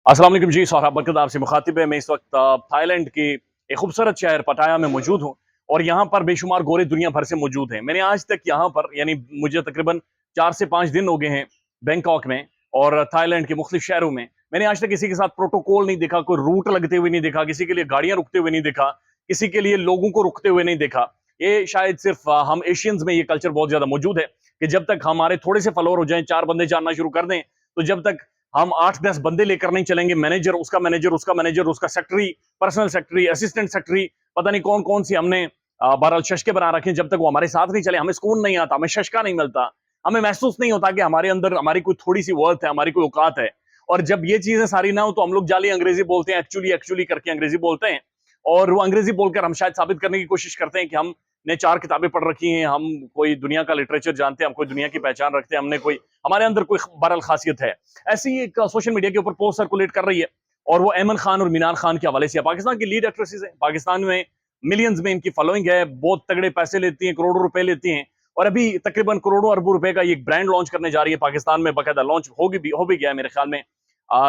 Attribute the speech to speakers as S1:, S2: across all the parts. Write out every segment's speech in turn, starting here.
S1: अस्सलाम वालेकुम जी, सोहराब बरकत आपसे मुखातिब है। मैं इस वक्त थाईलैंड के एक खूबसूरत शहर पटाया में मौजूद हूँ और यहाँ पर बेशुमार गोरे दुनिया भर से मौजूद हैं। मैंने आज तक यहाँ पर यानी मुझे तकरीबन 4 से 5 दिन हो गए हैं बैंकॉक में और थाईलैंड के मुख्तलिफ शहरों में। मैंने आज तक किसी के साथ प्रोटोकॉल नहीं देखा, कोई रूट लगते हुए नहीं देखा, किसी के लिए गाड़ियां रुकते हुए नहीं देखा, किसी के लिए लोगों को रुकते हुए नहीं देखा। ये शायद सिर्फ हम एशियंस में ये कल्चर बहुत ज्यादा मौजूद है कि जब तक हमारे थोड़े से फॉलोअर हो जाएं, 4 बंदे जानना शुरू कर दें, तो जब तक हम 8-10 बंदे लेकर नहीं चलेंगे, मैनेजर, उसका मैनेजर, उसका मैनेजर, उसका secretary, personal secretary, assistant secretary, पता नहीं कौन कौन सी हमने बहरहाल शशके बना रखे हैं, जब तक वो हमारे साथ नहीं चले हमें सुकून नहीं आता, हमें शशका नहीं मिलता, हमें महसूस नहीं होता कि हमारे अंदर हमारी कोई थोड़ी सी वर्थ है, हमारी कोई औकात है। और जब ये चीजें सारी ना हो तो हम लोग जाली अंग्रेजी बोलते हैं, एक्चुअली एक्चुअली करके अंग्रेजी बोलते हैं और वो अंग्रेजी बोलकर हम शायद साबित करने की कोशिश करते हैं कि हमने 4 किताबें पढ़ रखी हैं, हम कोई दुनिया का लिटरेचर जानते हैं, हम कोई दुनिया की पहचान रखते हैं, हमने कोई हमारे अंदर कोई बहरहाल खासियत है। ऐसी ही एक सोशल मीडिया के ऊपर पोस्ट सर्कुलेट कर रही है और वो ऐमन खान और मीनार खान के हवाले से पाकिस्तान की लीड एक्ट्रेसेस हैं, पाकिस्तान में मिलियंस में इनकी फॉलोइंग है, बहुत तगड़े पैसे लेती हैं, करोड़ों रुपए लेती हैं और अभी तकरीबन करोड़ों अरबों रुपए का ये ब्रांड लॉन्च करने जा रही है पाकिस्तान में, बाकायदा लॉन्च हो भी गया है मेरे ख्याल में,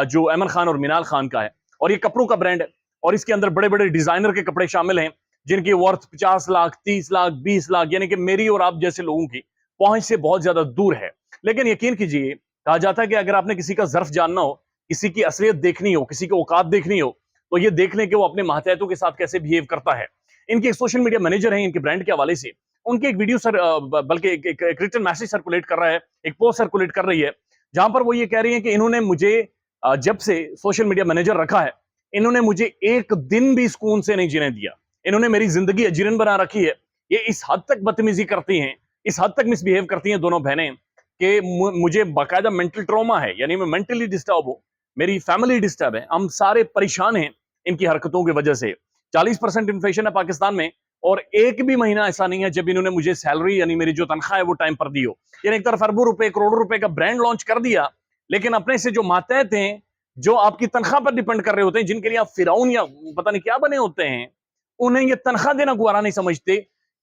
S1: जो ऐमन खान और मीनार खान का है और ये कपड़ों का ब्रांड है और इसके अंदर बड़े बड़े डिजाइनर के कपड़े शामिल हैं जिनकी वर्थ 50 लाख, 30 लाख, 20 लाख, यानी कि मेरी और आप जैसे लोगों की पहुंच से बहुत ज्यादा दूर है। लेकिन यकीन कीजिए, कहा जाता है कि अगर आपने किसी का ज़र्फ जानना हो, किसी की असलियत देखनी हो, किसी की औकात देखनी हो, तो ये देख लें कि वो अपने मातहतों के साथ कैसे बिहेव करता है। इनके एक सोशल मीडिया मैनेजर हैं इनके ब्रांड के हवाले से, उनके एक वीडियो सर बल्कि एक रिटन मैसेज सर्कुलेट कर रहा है, एक पोस्ट सर्कुलेट कर रही है, जहां पर वो ये कह रही है कि इन्होंने मुझे जब से सोशल मीडिया मैनेजर रखा है, इन्होंने मुझे एक दिन भी सुकून से नहीं जीने दिया। इन्होंने मेरी जिंदगी अजीरन बना रखी है। ये इस हद तक बदतमीजी करती हैं, इस हद तक मिसबिहेव करती हैं दोनों बहनें कि मुझे बाकायदा मेंटल ट्रॉमा है, यानी मैं मेंटली डिस्टर्ब हूं, मेरी फैमिली डिस्टर्ब है, हम सारे परेशान हैं इनकी हरकतों की वजह से। 40% इन्फ्लेशन है पाकिस्तान में और एक भी महीना ऐसा नहीं है जब इन्होंने मुझे सैलरी यानी मेरी जो तनख्वाह है वो टाइम पर दी हो। यानी एक तरफ अरबों रुपए, करोड़ों रुपए का ब्रांड लॉन्च कर दिया, लेकिन अपने से जो मातहत हैं, जो आपकी तनख्वाह पर डिपेंड कर रहे होते हैं, जिनके लिए आप फिरौन या पता नहीं क्या बने होते हैं, उन्हें ये तनख्वाह देना गुवारा नहीं समझते।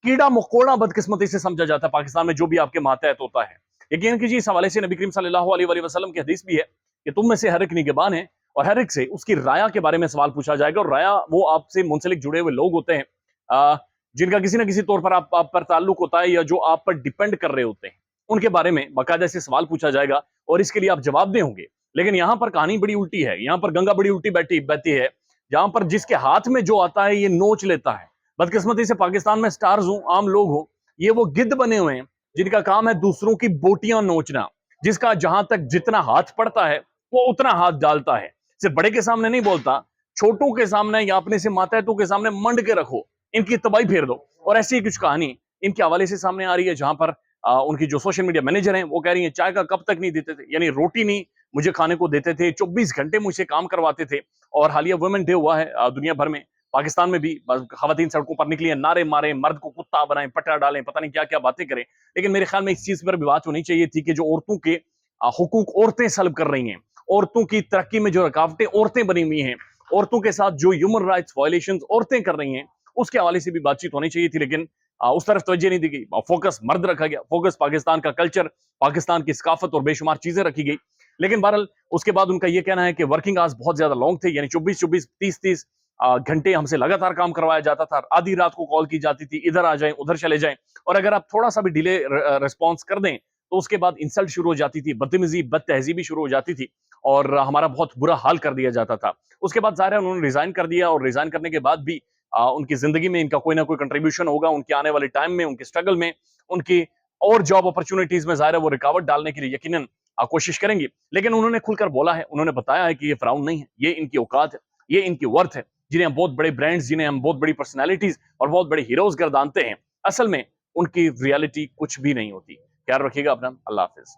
S1: कीड़ा मकोड़ा बदकिस्मती से समझा जाता है पाकिस्तान में जो भी आपके मातहत होता है। यकीन कीजिए, इस हवाले से नबी करीम सल्लल्लाहु अलैहि वसल्लम की हदीस भी है कि तुम में से हर एक निगहबान है और हर एक से उसकी राया के बारे में सवाल पूछा जाएगा और राया वो आपसे मुंसलिक जुड़े हुए लोग होते हैं जिनका किसी ना किसी तौर पर आप पर ताल्लुक होता है या जो आप पर डिपेंड कर रहे होते हैं, उनके बारे में बाकायदा से सवाल पूछा जाएगा और इसके लिए आप जवाबदेह होंगे। लेकिन यहाँ पर कहानी बड़ी उल्टी है, यहाँ पर गंगा बड़ी उल्टी बैठी बहती है, जहां पर जिसके हाथ में जो आता है ये नोच लेता है। बदकिस्मती से पाकिस्तान में स्टार्स हो, आम लोग हो, ये वो गिद्ध बने हुए हैं जिनका काम है दूसरों की बोटियां नोचना, जिसका जहां तक जितना हाथ पड़ता है वो उतना हाथ डालता है। सिर्फ बड़े के सामने नहीं बोलता, छोटों के सामने या अपने से मातहतों के सामने मंड के रखो, इनकी तबाही फेर दो। और ऐसी कुछ कहानी इनके हवाले से सामने आ रही है, जहां पर उनकी जो सोशल मीडिया मैनेजर हैं वो कह रही हैं चाय का कप तक नहीं देते थे, यानी रोटी नहीं मुझे खाने को देते थे, 24 घंटे मुझसे काम करवाते थे। और हालिया वुमेन डे हुआ है दुनिया भर में, पाकिस्तान में भी खवातीन सड़कों पर निकली हैं, नारे मारे, मर्द को कुत्ता बनाएं, पटा डालें, पता नहीं क्या क्या बातें करें। लेकिन मेरे ख्याल में इस चीज पर भी बात होनी चाहिए थी कि जो औरतों के हुकूक औरतें सल्ब कर रही हैं, औरतों की तरक्की में जो रुकावटें औरतें बनी हुई हैं, औरतों के साथ जो ह्यूमन राइट्स वायलेशन औरतें कर रही हैं, उसके हवाले से भी बातचीत होनी चाहिए थी। लेकिन उस तरफ तवज्जो नहीं दी गई, फोकस मर्द रखा गया, फोकस पाकिस्तान का कल्चर, पाकिस्तान की सकाफत और बेशुमार चीजें रखी गई। लेकिन बहरहाल उसके बाद उनका यह कहना है कि वर्किंग आवर्स बहुत ज्यादा लॉन्ग थे, यानी 24-24, 30-30 घंटे हमसे लगातार काम करवाया जाता था, आधी रात को कॉल की जाती थी, इधर आ जाएं, उधर चले जाएं, और अगर आप थोड़ा सा भी डिले रिस्पॉन्स कर दें तो उसके बाद इंसल्ट शुरू हो जाती थी, बदतमीजी, बदतहजीबी शुरू हो जाती थी और हमारा बहुत बुरा हाल कर दिया जाता था। उसके बाद ज़ाहिर है उन्होंने रिजाइन कर दिया और रिजाइन करने के बाद भी उनकी जिंदगी में इनका कोई ना कोई कंट्रीब्यूशन होगा, उनके आने वाले टाइम में, उनके स्ट्रगल में, उनकी और जॉब अपॉर्चुनिटीज में ज़ाहिर है वो रुकावट डालने के लिए यकीनन कोशिश करेंगी। लेकिन उन्होंने खुलकर बोला है, उन्होंने बताया है कि ये फिरौन नहीं है, ये इनकी औकात है, ये इनकी वर्थ है, जिन्हें हम बहुत बड़े ब्रांड्स, जिन्हें हम बहुत बड़ी पर्सनैलिटीज और बहुत बड़े हीरोज गर्दानते हैं, असल में उनकी रियलिटी कुछ भी नहीं होती। ख्याल रखिएगा अपना। अल्लाह हाफिज।